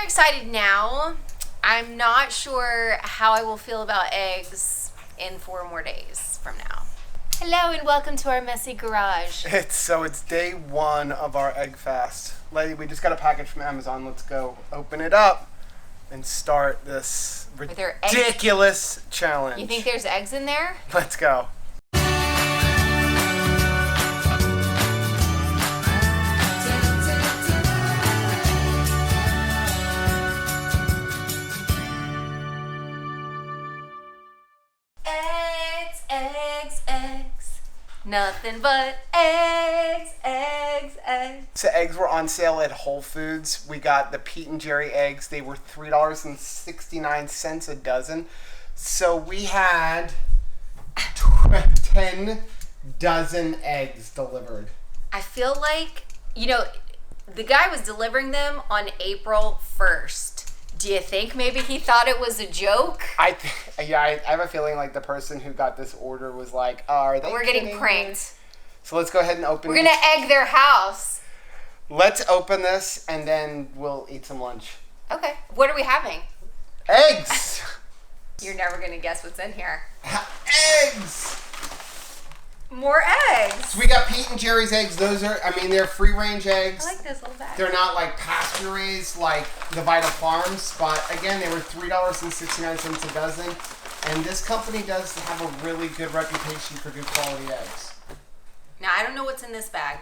very excited now. I'm not sure how I will feel about eggs in 4 more days from now. Hello and welcome to our messy garage. It's day 1 of our egg fast. Lady, we just got a package from Amazon. Let's go open it up and start this ridiculous challenge. You think there's eggs in there? Let's go. Eggs. Nothing but eggs. So eggs were on sale at Whole Foods. We got the Pete and Jerry eggs. They were $3.69 a dozen. So we had 10 dozen eggs delivered. I feel like, the guy was delivering them on April 1st. Do you think maybe he thought it was a joke? I have a feeling like the person who got this order was like, are they We're kidding getting pranked. me? So let's go ahead and open it. We're going to egg their house. Let's open this and then we'll eat some lunch. Okay. What are we having? Eggs! You're never going to guess what's in here. Eggs! More eggs. So we got Pete and Jerry's eggs. They're free range eggs. I like those little bags. They're not like pasture raised like the Vital Farms, but again, they were $3.69 a dozen. And this company does have a really good reputation for good quality eggs. Now, I don't know what's in this bag,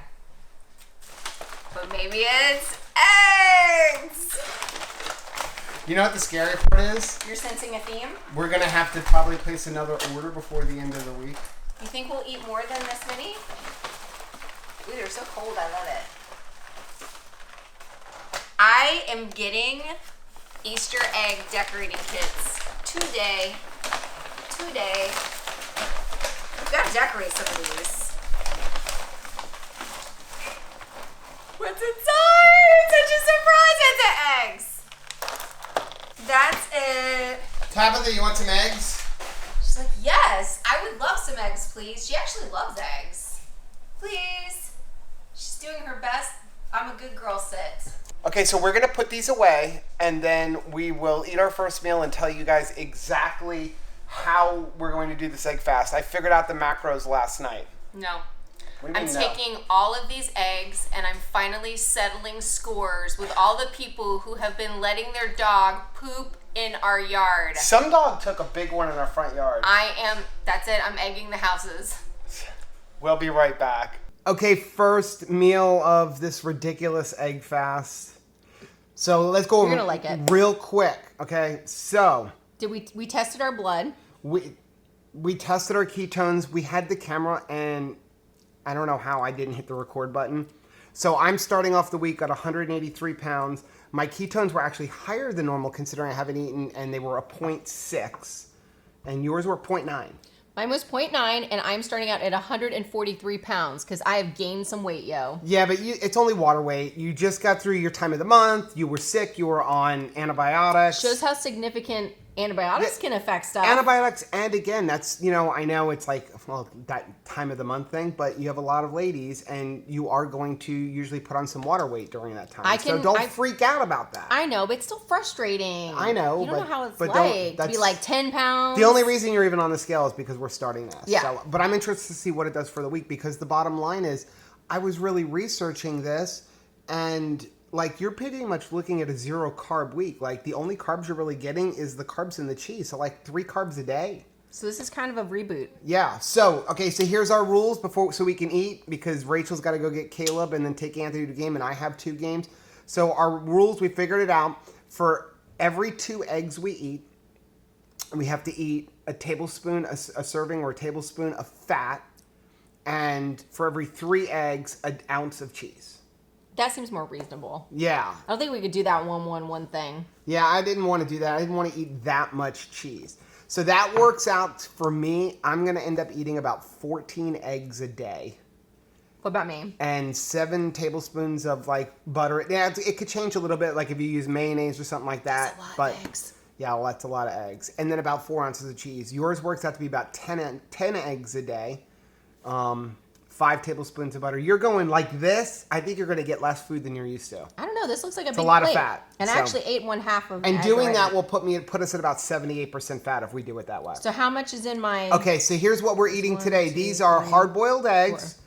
but maybe it's eggs. You know what the scary part is? You're sensing a theme? We're going to have to probably place another order before the end of the week. You think we'll eat more than this many? Ooh, they're so cold. I love it. I am getting Easter egg decorating kits today. We've got to decorate some of these. What's inside? Such a surprise! It's eggs. That's it. Tabitha, you want some eggs? She's like, yes, I would love some eggs, please. She actually loves eggs. Please. She's doing her best. I'm a good girl sit. Okay, so we're going to put these away, and then we will eat our first meal and tell you guys exactly how we're going to do this egg fast. I figured out the macros last night. No. What do you I'm mean no? taking all of these eggs, and I'm finally settling scores with all the people who have been letting their dog poop in our yard. Some dog took a big one in our front yard. That's it, I'm egging the houses. We'll be right back. Okay, first meal of this ridiculous egg fast. So let's go You're gonna like it. real quick, okay? So We tested our blood. we tested our ketones. We had the camera, and I don't know how I didn't hit the record button. So I'm starting off the week at 183 pounds. My ketones were actually higher than normal considering I haven't eaten, and they were a 0.6. And yours were 0.9. Mine was 0.9, and I'm starting out at 143 pounds because I have gained some weight, yo. Yeah, but it's only water weight. You just got through your time of the month. You were sick. You were on antibiotics. Shows how significant antibiotics can affect stuff. Antibiotics, and again, that's, I know it's like, that time of the month thing, but you have a lot of ladies, and you are going to usually put on some water weight during that time. So don't freak out about that. I know, but it's still frustrating. I know. You don't know how it's but like to be like 10 pounds. The only reason you're even on the scale is because we're starting this. Yeah. So, but I'm interested to see what it does for the week, because the bottom line is I was really researching this, and you're pretty much looking at a 0 carb week. The only carbs you're really getting is the carbs in the cheese. So 3 carbs a day. So this is kind of a reboot. Yeah. So here's our rules so we can eat, because Rachel's got to go get Caleb and then take Anthony to the game, and I have 2 games. So our rules, we figured it out. For every 2 eggs we eat, we have to eat a tablespoon, a serving or a tablespoon of fat, and for every 3 eggs, an ounce of cheese. That seems more reasonable. Yeah. I don't think we could do that one thing. Yeah, I didn't want to do that. I didn't want to eat that much cheese. So that works out for me. I'm going to end up eating about 14 eggs a day. What about me? And 7 tablespoons of butter. Yeah, it could change a little bit, if you use mayonnaise or something like that. That's a lot of eggs. Yeah, well, that's a lot of eggs. And then about 4 ounces of cheese. Yours works out to be about 10 eggs a day. 5 tablespoons of butter. You're going like this. I think you're going to get less food than you're used to. I don't know. This looks like a big a lot plate. of fat. And I actually ate 1/2 of it. And doing that will put us at about 78% fat if we do it that way. So how much is in my... Okay, so here's what we're eating today. These are hard-boiled eggs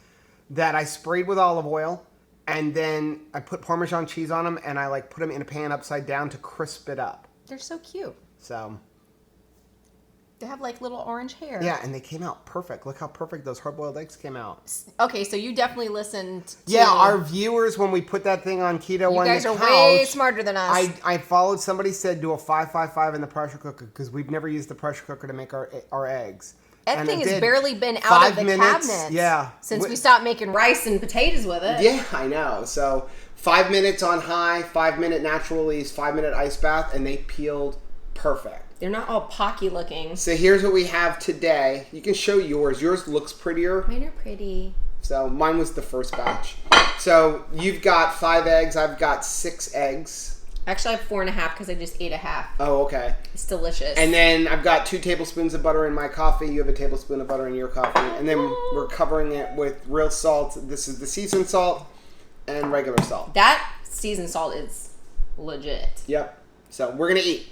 that I sprayed with olive oil, and then I put Parmesan cheese on them, and I like put them in a pan upside down to crisp it up. They're so cute. So... They have like little orange hair. Yeah, and they came out perfect. Look how perfect those hard-boiled eggs came out. Okay, so you definitely listened to... Yeah, our viewers, when we put that thing on keto on the couch... You guys are way smarter than us. I followed, somebody said do a 5-5-5 in the pressure cooker because we've never used the pressure cooker to make our eggs. That thing has barely been out of the cabinet. Yeah. Since we stopped making rice and potatoes with it. Yeah, I know. So 5 minutes on high, 5-minute natural release, 5-minute ice bath, and they peeled perfect. They're not all pocky looking. So here's what we have today. You can show yours. Yours looks prettier. Mine are pretty. So mine was the first batch. So you've got 5 eggs. I've got 6 eggs. Actually, I have 4.5 because I just ate a half. Oh, okay. It's delicious. And then I've got 2 tablespoons of butter in my coffee. You have a tablespoon of butter in your coffee. And then we're covering it with real salt. This is the seasoned salt and regular salt. That seasoned salt is legit. Yep. So we're going to eat.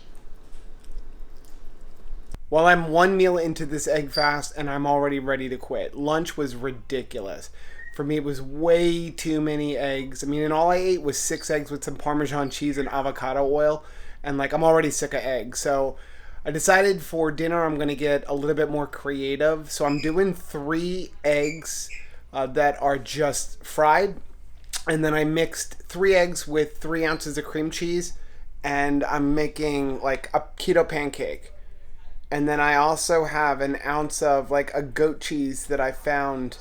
Well, I'm 1 meal into this egg fast, and I'm already ready to quit. Lunch was ridiculous. For me, it was way too many eggs. I mean, and all I ate was 6 eggs with some Parmesan cheese and avocado oil, and like I'm already sick of eggs. So I decided for dinner I'm going to get a little bit more creative. So I'm doing 3 eggs that are just fried, and then I mixed 3 eggs with 3 ounces of cream cheese, and I'm making like a keto pancake. And then I also have an ounce of like a goat cheese that I found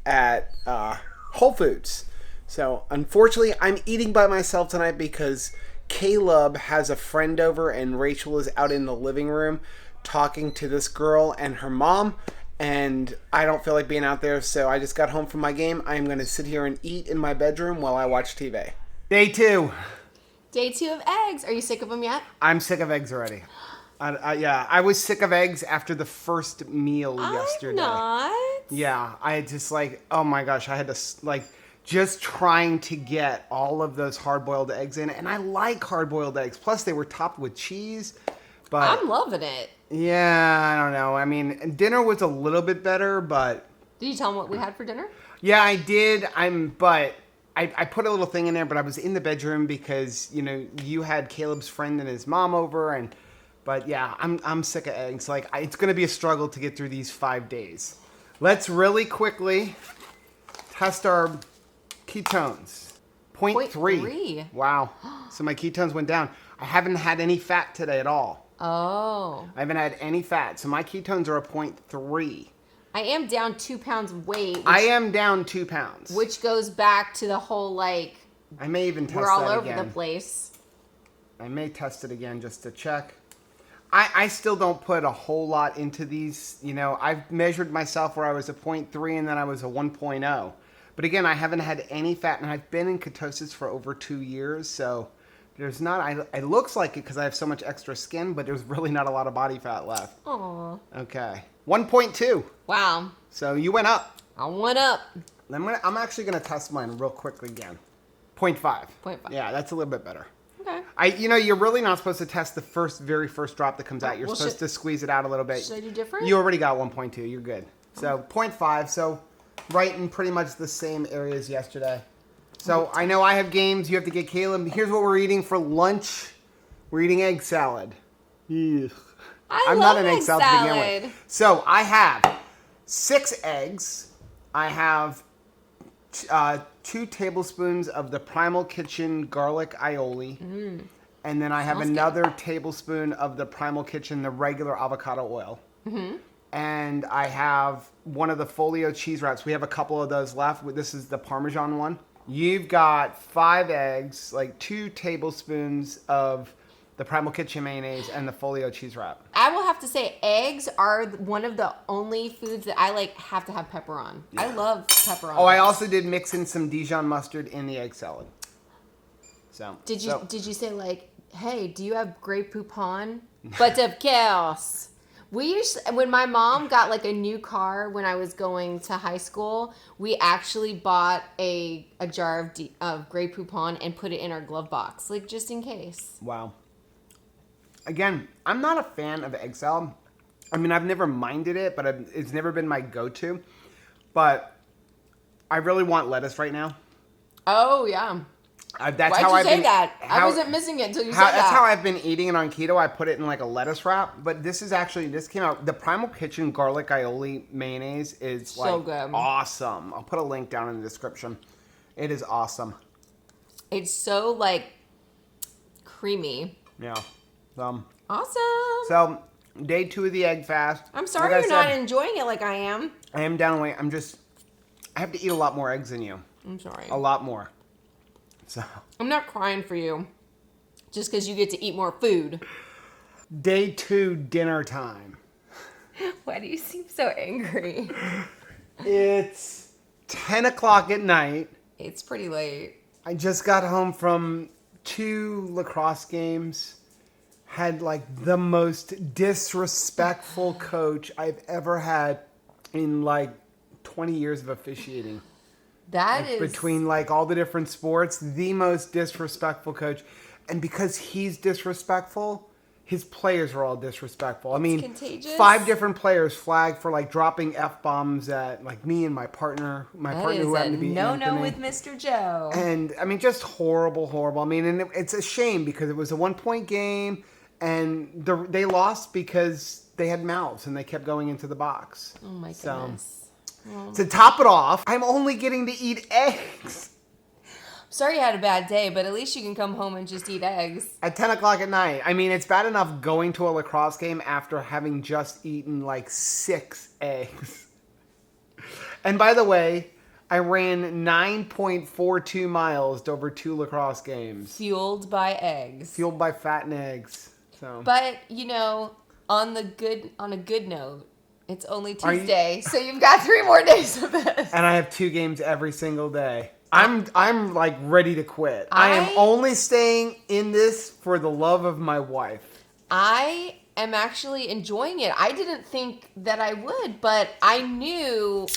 at Whole Foods. So unfortunately, I'm eating by myself tonight because Caleb has a friend over and Rachel is out in the living room talking to this girl and her mom. And I don't feel like being out there, so I just got home from my game. I'm going to sit here and eat in my bedroom while I watch TV. Day 2. Day 2 of eggs. Are you sick of them yet? I'm sick of eggs already. Yeah, I was sick of eggs after the first meal yesterday. I'm not. Yeah, I just like, oh my gosh, I had to like just trying to get all of those hard-boiled eggs in. And I like hard-boiled eggs. Plus, they were topped with cheese. But I'm loving it. Yeah, I don't know. I mean, dinner was a little bit better, but... Did you tell them what we had for dinner? Yeah, I did. But I put a little thing in there, but I was in the bedroom because, you know, you had Caleb's friend and his mom over, and... But yeah, I'm sick of eggs. Like, it's going to be a struggle to get through these 5 days. Let's really quickly test our ketones. 0.3. Wow. So my ketones went down. I haven't had any fat today at all. Oh. I haven't had any fat. So my ketones are a 0.3. I am down 2 pounds of weight. I am down 2 pounds. Which goes back to the whole, like... I may even test that again. We're all over again. the place. I may test it again just to check. I still don't put a whole lot into these. You know, I've measured myself where I was a 0.3 and then I was a 1.0. But again, I haven't had any fat, and I've been in ketosis for over 2 years, so there's not, it looks like it because I have so much extra skin, but there's really not a lot of body fat left. Aww. Okay. 1.2. Wow. So you went up. I went up. I'm actually going to test mine real quickly again. 0.5. 0.5. Yeah, that's a little bit better. Okay. You know, you're really not supposed to test the very first drop that comes out. You're supposed to squeeze it out a little bit. Should I do different? You already got 1.2. You're good. So 0.5. So right in pretty much the same area as yesterday. So I know I have games. You have to get Caleb. Here's what we're eating for lunch. We're eating egg salad. Ugh. I'm not an egg salad to begin with. So I have 6 eggs. I have 2 tablespoons of the Primal Kitchen garlic aioli. And then I have another tablespoon of the Primal Kitchen, the regular avocado oil. And I have one of the folio cheese wraps. We have a couple of those left. This is the Parmesan one. You've got 5 eggs, like 2 tablespoons of the Primal Kitchen mayonnaise, and the folio cheese wrap. I will have to say, eggs are one of the only foods that I like have to have pepper on. Yeah. I love pepper on. Oh, I also did mix in some Dijon mustard in the egg salad. So did you say like, hey, do you have Grey Poupon? But of course, When my mom got like a new car when I was going to high school, we actually bought a jar of Grey Poupon and put it in our glove box, like just in case. Wow. Again, I'm not a fan of egg salad. I mean, I've never minded it, but it's never been my go-to. But I really want lettuce right now. Oh, yeah. Why'd you say that? I wasn't missing it until you said that. That's how I've been eating it on keto. I put it in like a lettuce wrap. But this came out. The Primal Kitchen garlic aioli mayonnaise is so good. Awesome. I'll put a link down in the description. It is awesome. It's so like creamy. Yeah. Awesome. So day 2 of the egg fast. I'm sorry you're not enjoying it like I am. I am down weight. I have to eat a lot more eggs than you. I'm sorry. A lot more. So I'm not crying for you. Just because you get to eat more food. Day 2 dinner time. Why do you seem so angry? It's 10 o'clock at night. It's pretty late. I just got home from 2 lacrosse games. Had like the most disrespectful coach I've ever had in like 20 years of officiating. That is... Between like all the different sports, the most disrespectful coach. And because he's disrespectful, his players are all disrespectful. I mean, contagious. 5 different players flagged for like dropping F-bombs at like me and my partner. My partner who happened to be no with Mr. Joe. And I mean, just horrible. I mean, and it's a shame because it was a 1-point game and they lost because they had mouths and they kept going into the box. Oh my goodness. Well, to top it off, I'm only getting to eat eggs. Sorry you had a bad day, but at least you can come home and just eat eggs. At 10 o'clock at night. I mean, it's bad enough going to a lacrosse game after having just eaten like 6 eggs. And by the way, I ran 9.42 miles over 2 lacrosse games. Fueled by eggs. Fueled by fat and eggs. So. But, you know, on a good note, it's only Tuesday, so you've got 3 more days of this. And I have 2 games every single day. I'm like ready to quit. I am only staying in this for the love of my wife. I am actually enjoying it. I didn't think that I would, but I knew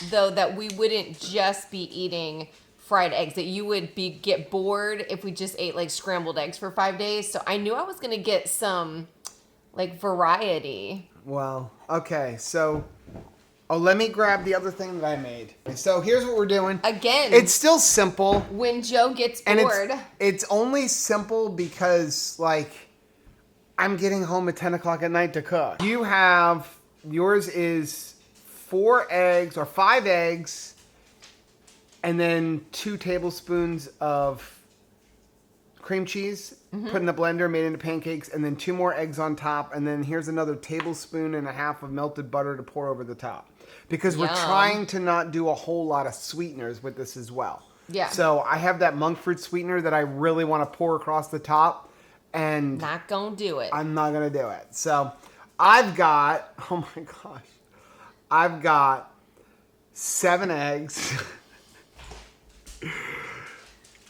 though that we wouldn't just be eating fried eggs, that you would get bored if we just ate like scrambled eggs for 5 days. So I knew I was going to get some like variety. Well, okay. So let me grab the other thing that I made. So here's what we're doing. Again, it's still simple. When Joe gets bored. And it's only simple because, like, I'm getting home at 10 o'clock at night to cook. Yours is 4 eggs or 5 eggs and then 2 tablespoons of cream cheese, put in the blender, made into pancakes, and then 2 more eggs on top, and then here's another tablespoon and a half of melted butter to pour over the top. Because we're trying to not do a whole lot of sweeteners with this as well. Yeah. So I have that monk fruit sweetener that I really want to pour across the top, and not gonna do it. I'm not gonna do it. So I've got 7 eggs.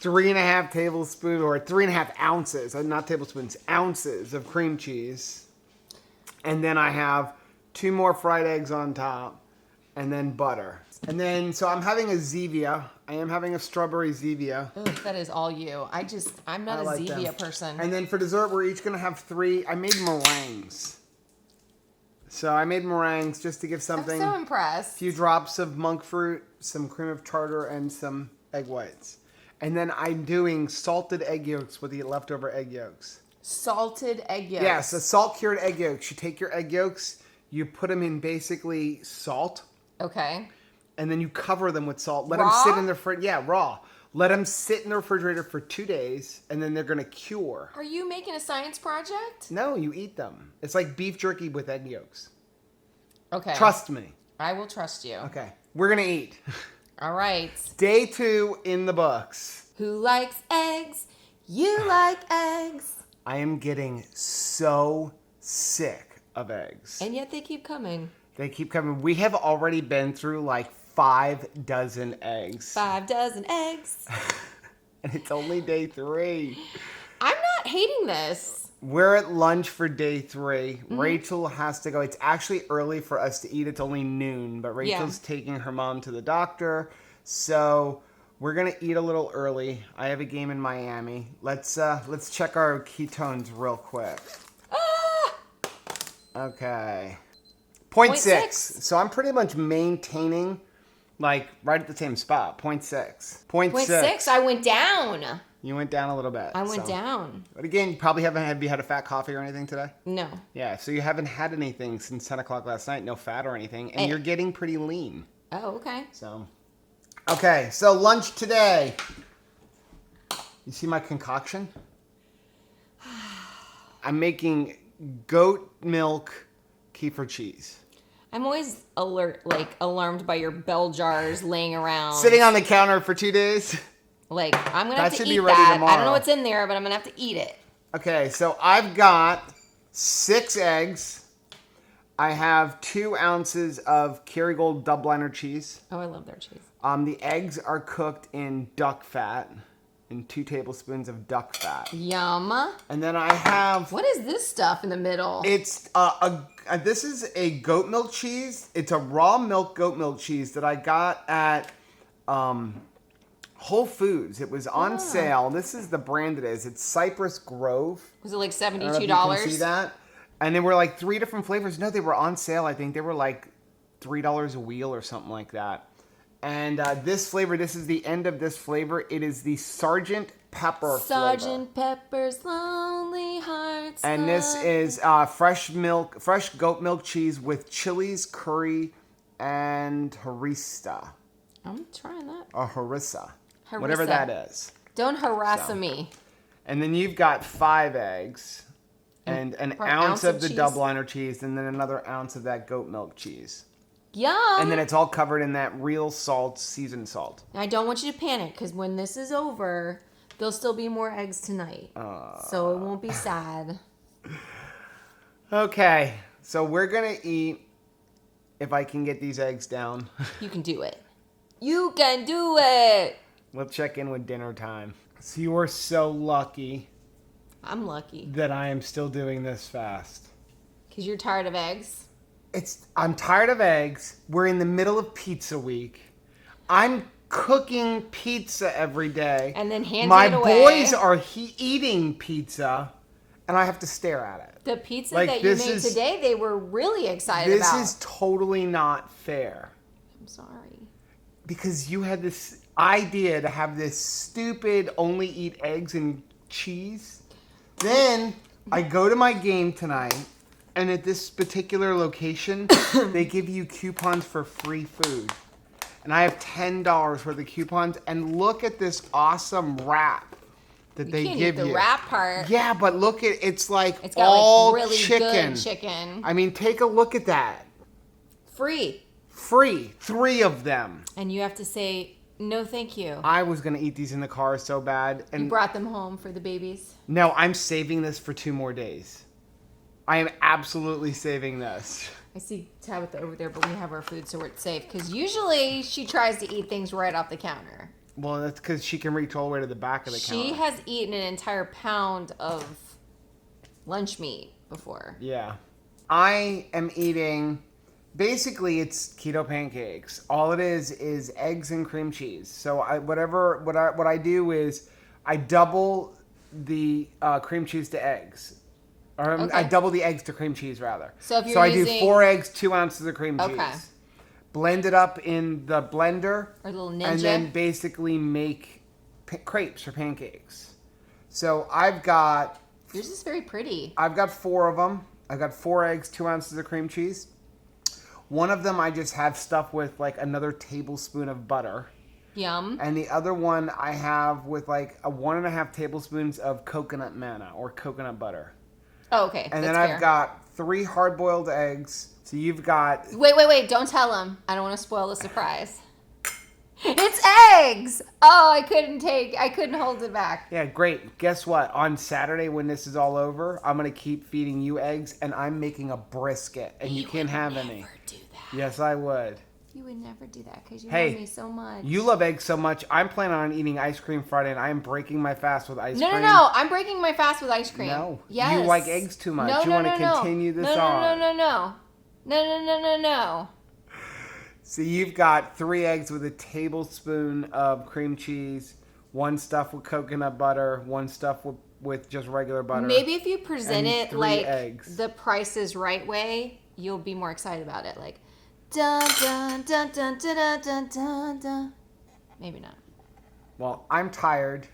3.5 tablespoons or 3.5 ounces, not tablespoons, ounces of cream cheese. And then I have 2 more fried eggs on top and then butter. And then, so I'm having a Zevia. I am having a strawberry Zevia. Ugh, that is all you. I'm not a Zevia person. And then for dessert, we're each going to have 3. I made meringues. So I made meringues just to give something. I'm so impressed. A few drops of monk fruit, some cream of tartar, and some egg whites. And then I'm doing salted egg yolks with the leftover egg yolks. Salted egg yolks? Yes, a salt-cured egg yolks. You take your egg yolks, you put them in basically salt. Okay. And then you cover them with salt. Let raw? them sit in the fridge. Yeah, raw. Let them sit in the refrigerator for 2 days, and then they're going to cure. Are you making a science project? No, you eat them. It's like beef jerky with egg yolks. Okay. Trust me. I will trust you. Okay. We're going to eat. All right. Day 2 in the books. Who likes eggs? You like eggs. I am getting so sick of eggs. And yet they keep coming. They keep coming. We have already been through like 5 dozen eggs. 5 dozen eggs. And it's only day 3. I'm not hating this. We're at lunch for day 3. Rachel has to go. It's actually early for us to eat. It's only noon, but Rachel's taking her mom to the doctor. So we're going to eat a little early. I have a game in Miami. Let's check our ketones real quick. Okay. 0.6. So I'm pretty much maintaining like right at the same spot. 0.6. 0.6. I went down. You went down a little bit. I went down. But again, you probably have you had a fat coffee or anything today? No. Yeah, so you haven't had anything since 10 o'clock last night, no fat or anything, and you're getting pretty lean. Oh, okay. So lunch today. You see my concoction? I'm making goat milk kefir cheese. I'm always alarmed by your bell jars laying around. Sitting on the counter for 2 days. Like, I'm going to have to should eat be ready that. tomorrow. I don't know what's in there, but I'm going to have to eat it. Okay, so I've got 6 eggs. I have 2 ounces of Kerrygold double-liner cheese. Oh, I love their cheese. The eggs are cooked in duck fat, in 2 tablespoons of duck fat. Yum. And then I have... What is this stuff in the middle? It's this is a goat milk cheese. It's a raw milk goat milk cheese that I got at Whole Foods. It was on sale. This is the brand it is. It's Cypress Grove. Was it like $72? I don't know if you can see that. And there were like 3 different flavors. No, they were on sale. I think they were like $3 a wheel or something like that. And this flavor, this is the end of this flavor. It is the Sergeant Pepper flavor. Sergeant Pepper's Lonely Hearts. And this is fresh goat milk cheese with chilies, curry, and harissa. I'm trying that. Or harissa. Whatever that is. Don't harass me. And then you've got 5 eggs and an ounce of the double-liner cheese and then another ounce of that goat milk cheese. Yum. And then it's all covered in that real salt, seasoned salt. I don't want you to panic because when this is over, there'll still be more eggs tonight. So it won't be sad. Okay. So we're going to eat, if I can get these eggs down. You can do it. You can do it. We'll check in with dinner time. So you are so lucky. I'm lucky. That I am still doing this fast. Because you're tired of eggs? I'm tired of eggs. We're in the middle of pizza week. I'm cooking pizza every day. And then handing My it away. boys are eating pizza, and I have to stare at it. The pizza that you made today, they were really excited about. This is totally not fair. I'm sorry. Because you had this idea to have this stupid only eat eggs and cheese. Then I go to my game tonight, and at this particular location, they give you coupons for free food. And I have $10 worth of coupons, and look at this awesome wrap that they give you. You can't eat the wrap part. Yeah, but look at it's got all like really chicken. Good chicken. I mean, take a look at that. Free. 3 of them. And you have to say, no thank you. I was going to eat these in the car so bad. And you brought them home for the babies? No, I'm saving this for 2 more days. I am absolutely saving this. I see Tabitha over there, but we have our food, so we're safe. Because usually she tries to eat things right off the counter. Well, that's because she can reach all the way to the back of the counter. She has eaten an entire pound of lunch meat before. Yeah. I am eating... Basically, it's keto pancakes. All it is eggs and cream cheese. So what I do is I double the cream cheese to eggs. Or I double the eggs to cream cheese, rather. So if you're I do 4 eggs, 2 ounces of cream cheese. Blend it up in the blender. Or a little ninja. And then basically make crepes or pancakes. So I've got... Yours is very pretty. I've got 4 of them. I've got 4 eggs, 2 ounces of cream cheese. One of them I just have stuffed with like another tablespoon of butter. Yum. And the other one I have with like 1.5 tablespoons of coconut manna or coconut butter. Oh, okay. And then I've got 3 hard-boiled eggs. So you've got... Wait. Don't tell them. I don't want to spoil the surprise. It's eggs! Oh, I couldn't hold it back. Yeah, great. Guess what? On Saturday when this is all over, I'm going to keep feeding you eggs, and I'm making a brisket, and you can't have any. Do that. Yes, I would. You would never do that because you Hey, love me so much. You love eggs so much. I'm planning on eating ice cream Friday, and I am breaking my fast with ice cream. No. I'm breaking my fast with ice cream. No. Yes. You like eggs too much. No, you want to continue this on. No. So you've got 3 eggs with a tablespoon of cream cheese, 1 stuffed with coconut butter, 1 stuffed with just regular butter. Maybe if you present it 3 like eggs. the Price is Right way, you'll be more excited about it. Like, dun dun dun dun dun dun dun dun dun. Maybe not. Well, I'm tired.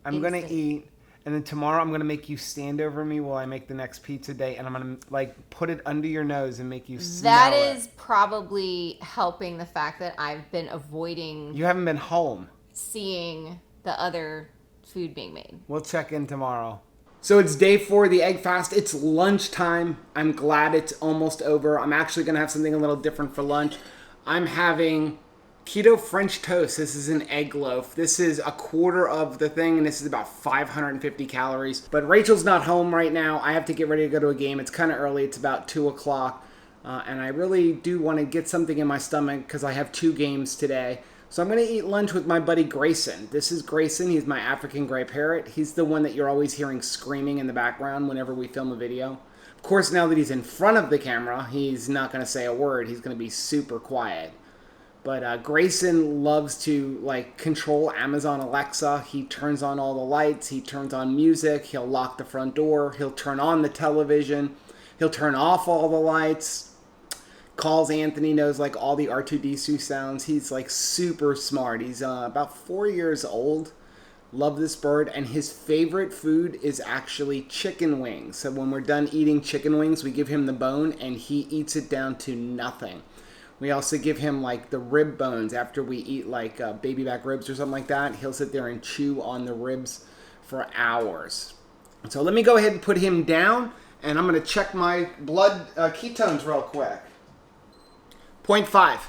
I'm going to Instant. eat. And then tomorrow I'm going to make you stand over me while I make the next pizza date. And I'm going to like put it under your nose and make you smell That it. is probably helping the fact that I've been avoiding You haven't been home. seeing the other food being made. We'll check in tomorrow. So it's day 4 of the egg fast. It's lunchtime. I'm glad it's almost over. I'm actually going to have something a little different for lunch. I'm having keto French toast. This is an egg loaf. This is a quarter of the thing, and this is about 550 calories. But Rachel's not home right now. I have to get ready to go to a game. It's kind of early. It's about 2 o'clock. And I really do want to get something in my stomach because I have 2 games today. So I'm going to eat lunch with my buddy Grayson. This is Grayson. He's my African gray parrot. He's the one that you're always hearing screaming in the background whenever we film a video. Of course, now that he's in front of the camera, he's not going to say a word. He's going to be super quiet. But Grayson loves to like control Amazon Alexa. He turns on all the lights. He turns on music. He'll lock the front door. He'll turn on the television. He'll turn off all the lights. Calls Anthony, knows like all the R2D2 sounds. He's like super smart. He's about 4 years old. Love this bird. And his favorite food is actually chicken wings. So when we're done eating chicken wings, we give him the bone and he eats it down to nothing. We also give him like the rib bones after we eat like baby back ribs or something like that. He'll sit there and chew on the ribs for hours. So let me go ahead and put him down and I'm going to check my blood ketones real quick. 0.5.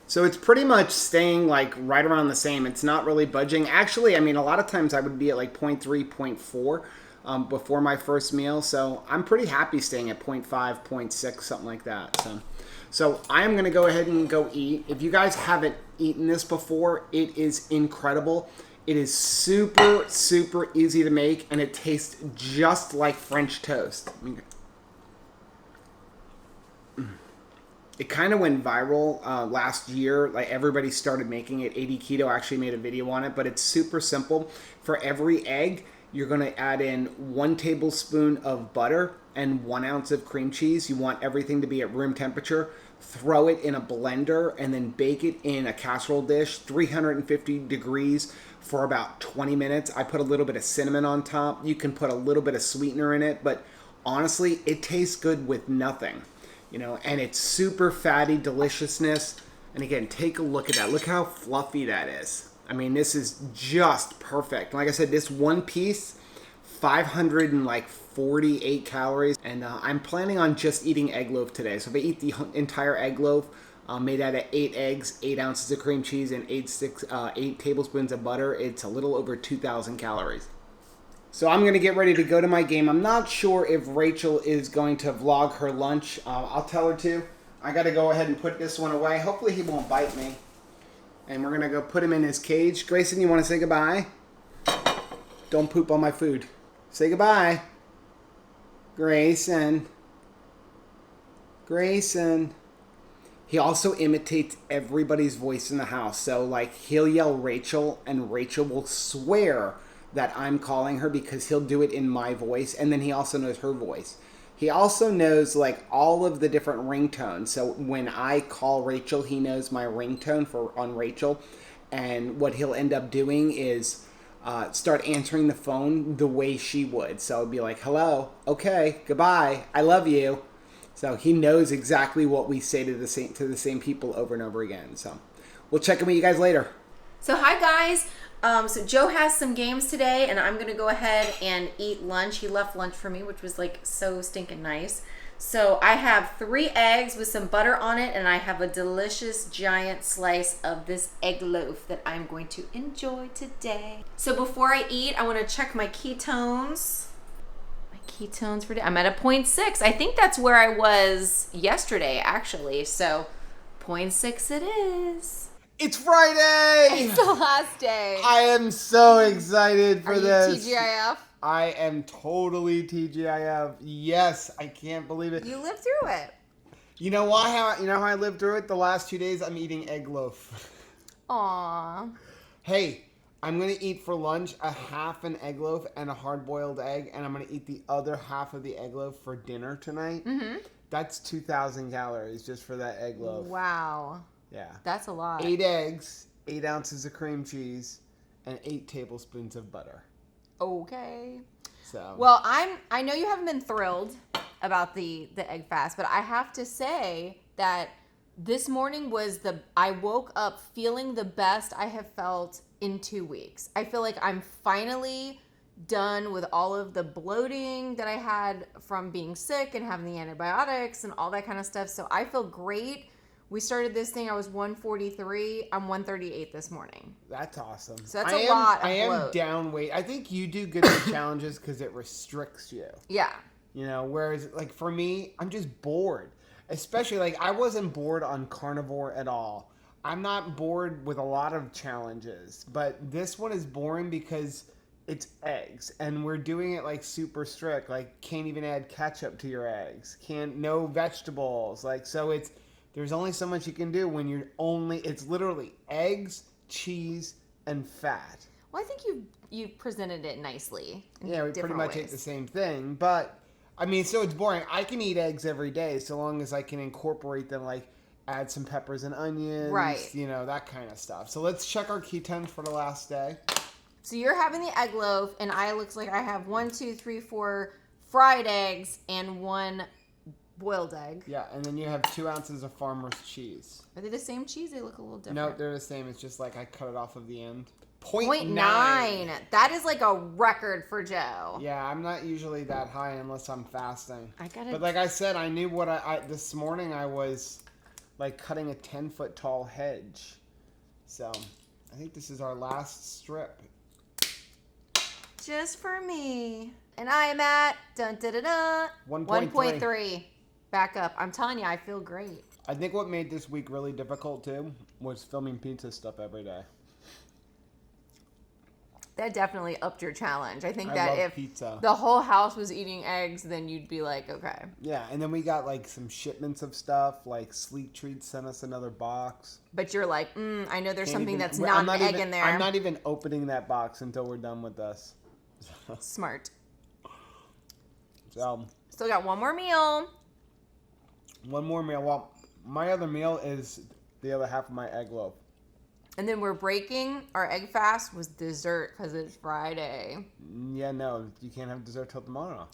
So it's pretty much staying like right around the same. It's not really budging. Actually, I mean, a lot of times I would be at like 0.3, 0.4 before my first meal. So I'm pretty happy staying at 0.5, 0.6, something like that. So I'm going to go ahead and go eat. If you guys haven't eaten this before, it is incredible. It is super, super easy to make, and it tastes just like French toast. It kind of went viral last year. Like everybody started making it. 80 Keto actually made a video on it, but it's super simple. For every egg, you're going to add in 1 tablespoon of butter and 1 ounce of cream cheese. You want everything to be at room temperature. Throw it in a blender and then bake it in a casserole dish, 350 degrees for about 20 minutes. I put a little bit of cinnamon on top. You can put a little bit of sweetener in it, but honestly, it tastes good with nothing. You know, and it's super fatty deliciousness. And again, take a look at that. Look how fluffy that is. I mean, this is just perfect. Like I said, this one piece, 548 calories. And I'm planning on just eating egg loaf today. So if I eat the entire egg loaf, made out of 8 eggs, 8 ounces of cream cheese, and 8 tablespoons of butter, it's a little over 2,000 calories. So I'm going to get ready to go to my game. I'm not sure if Rachel is going to vlog her lunch. I'll tell her to. I got to go ahead and put this one away. Hopefully he won't bite me. And we're going to go put him in his cage. Grayson, you want to say goodbye? Don't poop on my food. Say goodbye. Grayson. Grayson. He also imitates everybody's voice in the house. So like he'll yell Rachel and Rachel will swear that I'm calling her because he'll do it in my voice, and then he also knows her voice. He also knows like all of the different ringtones. So when I call Rachel, he knows my ringtone on Rachel, and what he'll end up doing is start answering the phone the way she would. So it'd be like, hello, okay, goodbye, I love you. So he knows exactly what we say to the same people over and over again. So we'll check in with you guys later. So hi guys. So Joe has some games today, and I'm going to go ahead and eat lunch. He left lunch for me, which was like so stinking nice. So I have 3 eggs with some butter on it, and I have a delicious giant slice of this egg loaf that I'm going to enjoy today. So before I eat, I want to check my ketones. My ketones for today. I'm at a 0.6. I think that's where I was yesterday, actually. So 0.6 it is. It's Friday! It's the last day. I am so excited for this. Are you TGIF? I am totally TGIF. Yes, I can't believe it. You lived through it. You know why? You know how I lived through it? The last 2 days, I'm eating egg loaf. Aww. Hey, I'm going to eat for lunch a half an egg loaf and a hard-boiled egg, and I'm going to eat the other half of the egg loaf for dinner tonight. Mm-hmm. That's 2,000 calories just for that egg loaf. Wow. Yeah. That's a lot. 8 eggs, 8 ounces of cream cheese, and 8 tablespoons of butter. Okay. So. Well, I know you haven't been thrilled about the egg fast, but I have to say that this morning I woke up feeling the best I have felt in 2 weeks. I feel like I'm finally done with all of the bloating that I had from being sick and having the antibiotics and all that kind of stuff. So I feel great. We started this thing, I was 143. I'm 138 this morning. That's awesome. So that's a lot of I am bloat. down weight. I think you do good with challenges because it restricts you. Yeah. You know, whereas like for me, I'm just bored. Especially like I wasn't bored on carnivore at all. I'm not bored with a lot of challenges, but this one is boring because it's eggs and we're doing it like super strict. Like can't even add ketchup to your eggs. No vegetables. Like so there's only so much you can do when it's literally eggs, cheese, and fat. Well, I think you presented it nicely. Yeah, we pretty much ways. ate the same thing, but I mean, so it's boring. I can eat eggs every day so long as I can incorporate them, like add some peppers and onions, right? You know, that kind of stuff. So let's check our ketones for the last day. So you're having the egg loaf, and looks like I have 1, 2, 3, 4 fried eggs and 1 boiled egg. Yeah, and then you have 2 ounces of farmer's cheese. Are they the same cheese? They look a little different. No, they're the same. It's just like I cut it off of the end. 0.9. That is like a record for Joe. Yeah, I'm not usually that high unless I'm fasting. But like I said, I knew what this morning I was like cutting a 10-foot tall hedge. So I think this is our last strip. Just for me. And I am at 1.3. Back up. I'm telling you, I feel great. I think what made this week really difficult too was filming pizza stuff every day. That definitely upped your challenge. I think I that love if pizza. The whole house was eating eggs, then you'd be like, okay. Yeah, and then we got like some shipments of stuff. Like Sleek Treats sent us another box. But you're like, I know there's something that's not an egg in there. I'm not even opening that box until we're done with this. Smart. So still got one more meal. One more meal. Well, my other meal is the other half of my egg loaf. And then we're breaking our egg fast with dessert because it's Friday. Yeah, no, you can't have dessert till tomorrow.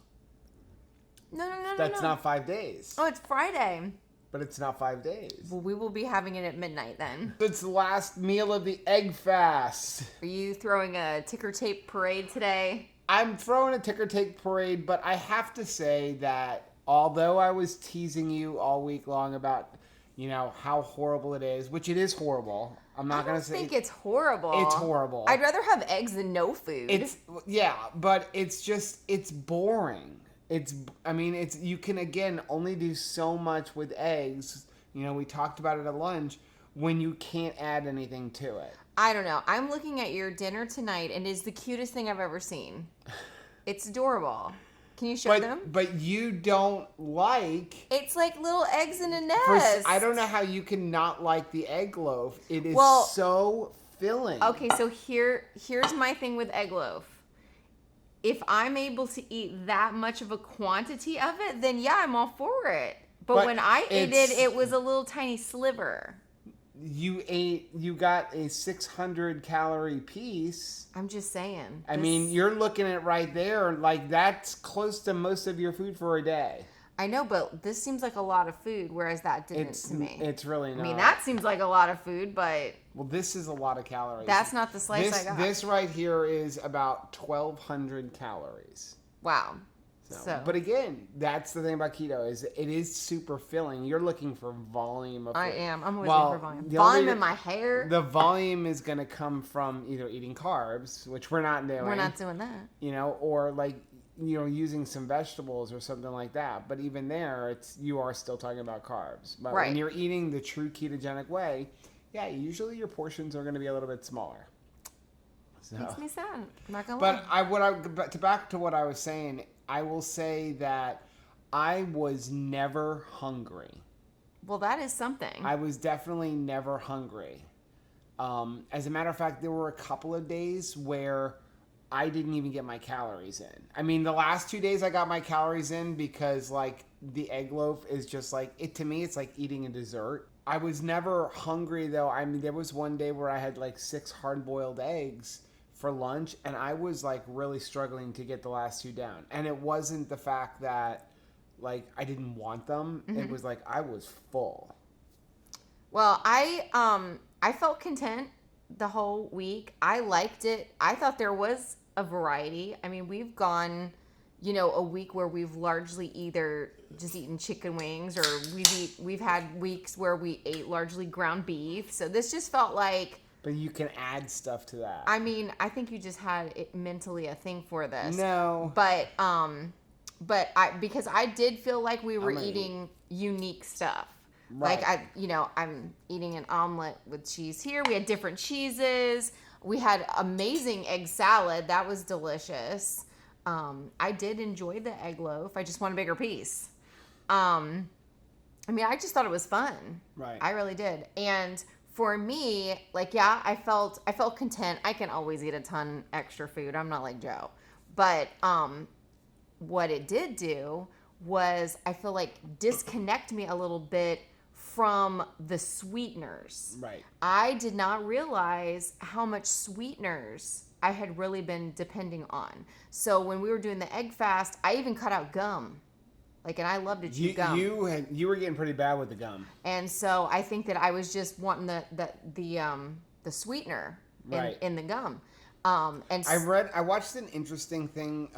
No. That's not 5 days. Oh, it's Friday. But it's not 5 days. Well, we will be having it at midnight then. It's the last meal of the egg fast. Are you throwing a ticker tape parade today? I'm throwing a ticker tape parade, but I have to say that although I was teasing you all week long about, you know, how horrible it is, which it is horrible. I'm not going to say. I think it's horrible. It's horrible. I'd rather have eggs than no food. But it's boring. You can, again, only do so much with eggs. You know, we talked about it at lunch when you can't add anything to it. I don't know. I'm looking at your dinner tonight, and it's the cutest thing I've ever seen. It's adorable. Can you show them? But you don't like... It's like little eggs in a nest. I don't know how you can not like the egg loaf. It is so filling. Okay, so here's my thing with egg loaf. If I'm able to eat that much of a quantity of it, then yeah, I'm all for it. But when I ate it, it was a little tiny sliver. You got a 600 calorie piece. I'm just saying. I mean, you're looking at right there, like that's close to most of your food for a day. I know, but this seems like a lot of food, whereas that didn't to me. It's really not. I mean, that seems like a lot of food, but... Well, this is a lot of calories. That's not the slice I got. This right here is about 1,200 calories. Wow. But again, that's the thing about keto is it is super filling. You're looking for volume of food. I am. I'm always looking for volume. Volume in my hair. The volume is going to come from either eating carbs, which we're not doing. We're not doing that. You know, or like using some vegetables or something like that. But even there, you are still talking about carbs. But Right. when you're eating the true ketogenic way, yeah, usually your portions are going to be a little bit smaller. So. Makes me sad. I'm not gonna lie. But back to what I was saying, I will say that I was never hungry. Well, that is something. I was definitely never hungry. As a matter of fact, there were a couple of days where I didn't even get my calories in. I mean, the last 2 days I got my calories in because like the egg loaf is just like to me it's like eating a dessert. I was never hungry though. I mean, there was one day where I had like 6 hard-boiled eggs for lunch, and I was like really struggling to get the last 2 down. And it wasn't the fact that like I didn't want them. It was like I was full. Well, I felt content the whole week. I liked it. I thought there was a variety. I mean, we've gone, a week where we've largely either just eaten chicken wings, or we've had weeks where we ate largely ground beef. So this just felt like. But you can add stuff to that. I mean, I think you just had it mentally a thing for this. No. But because I did feel like we were eating unique stuff. Right. Like I'm eating an omelet with cheese here. We had different cheeses. We had amazing egg salad. That was delicious. I did enjoy the egg loaf. I just want a bigger piece. I just thought it was fun. Right. I really did. And for me, I felt content. I can always eat a ton extra food. I'm not like Joe. But what it did do was I feel like disconnect me a little bit from the sweeteners. Right. I did not realize how much sweeteners I had really been depending on. So when we were doing the egg fast, I even cut out gum. And I love to chew gum. You were getting pretty bad with the gum. And so I think that I was just wanting the sweetener in the gum. And I watched an interesting thing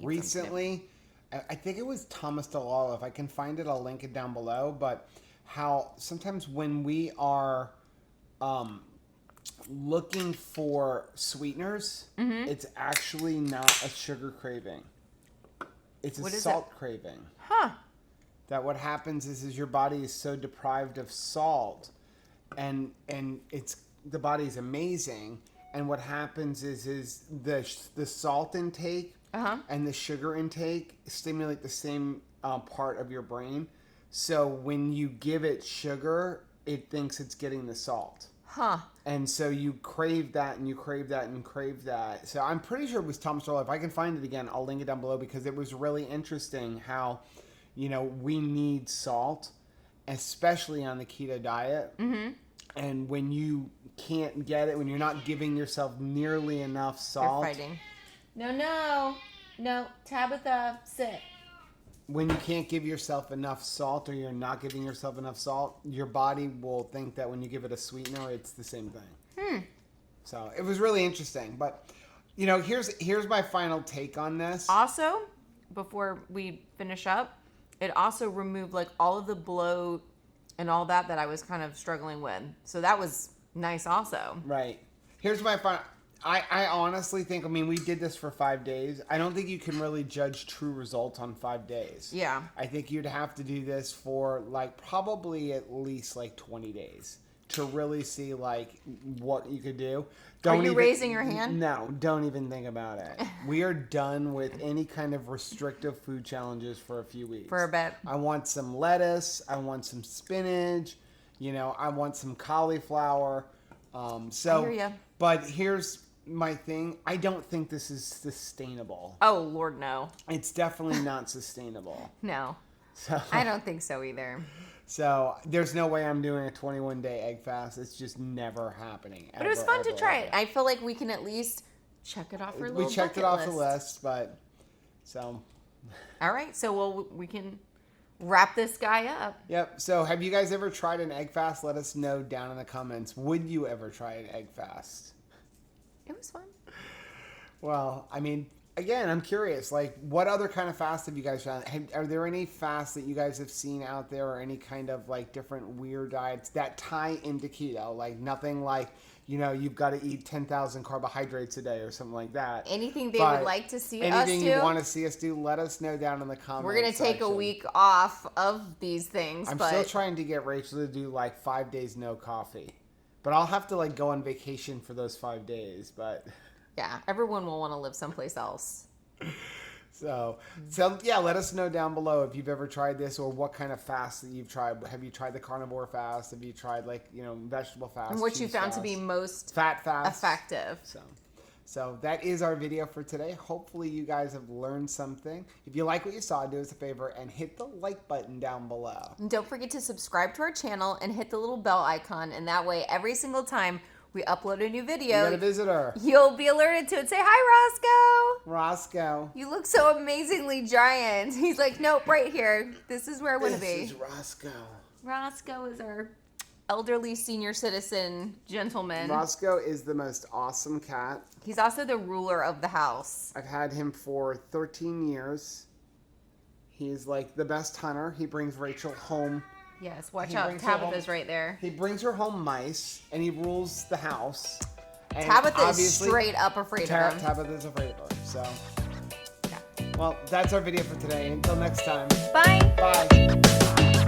recently. I think it was Thomas DeLala. If I can find it, I'll link it down below. But how sometimes when we are looking for sweeteners, it's actually not a sugar craving. It's a salt craving. Huh. That what happens is your body is so deprived of salt, and the body is amazing. And what happens is the salt intake and the sugar intake stimulate the same part of your brain. So when you give it sugar, it thinks it's getting the salt. Huh. And so you crave that, and you crave that, and crave that. So I'm pretty sure it was Thomas Sowell. If I can find it again, I'll link it down below, because it was really interesting how, we need salt, especially on the keto diet. Mm-hmm. And when you can't get it, when you're not giving yourself nearly enough salt. You're fighting. No, Tabitha, sit. When you can't give yourself enough salt, or you're not giving yourself enough salt, your body will think that when you give it a sweetener, it's the same thing. So it was really interesting. But, here's my final take on this. Also, before we finish up, it also removed all of the bloat and all that I was kind of struggling with. So that was nice also. Right. Here's my final... I honestly think, we did this for 5 days. I don't think you can really judge true results on 5 days. Yeah. I think you'd have to do this for probably at least 20 days to really see what you could do. Are you raising your hand? No, don't even think about it. We are done with any kind of restrictive food challenges for a few weeks. For a bit. I want some lettuce. I want some spinach. I want some cauliflower. I hear ya. But here's my thing. I don't think this is sustainable. Oh, Lord, no. It's definitely not sustainable. No. So I don't think so either. So there's no way I'm doing a 21-day egg fast. It's just never happening. But it was fun to try it. I feel like we can at least check it off our little We checked it bucket off the list, but so. All right, so we can wrap this guy up. Yep. So have you guys ever tried an egg fast? Let us know down in the comments. Would you ever try an egg fast? It was fun. Well, again, I'm curious, like, what other kind of fasts have you guys found? Are there any fasts that you guys have seen out there, or any kind of, like, different weird diets that tie into keto? Like, nothing like, you know, you've got to eat 10,000 carbohydrates a day or something like that. Anything they But would like to see us do? anything you want to see us do, let us know down in the comments. We're going to take a section. week off of these things. I'm but still trying to get Rachel to do, like, 5 days no coffee. But I'll have to, like, go on vacation for those 5 days, but... Yeah, everyone will want to live someplace else. So yeah, let us know down below if you've ever tried this, or what kind of fast that you've tried. Have you tried the carnivore fast? Have you tried, like, you know, vegetable fast? And what you found fast, to be most fat fast, effective. So that is our video for today. Hopefully you guys have learned something. If you like what you saw, do us a favor and hit the like button down below. And don't forget to subscribe to our channel and hit the little bell icon, and that way every single time we upload a new video, You got a visitor. you'll be alerted to it. Say hi, Roscoe. You look so amazingly giant. He's like, nope, right here. This is where I want to This be. is Roscoe. Roscoe is our elderly senior citizen gentleman. Roscoe is the most awesome cat. He's also the ruler of the house. I've had him for 13 years. He's like the best hunter. He brings Rachel home. Yes, watch He out. brings her Tabitha's home- right there. He brings her home mice, and he rules the house. And Tabitha is obviously, straight up afraid of him. Tabitha's afraid of her. So, well, that's our video for today. Until next time. Bye. Bye.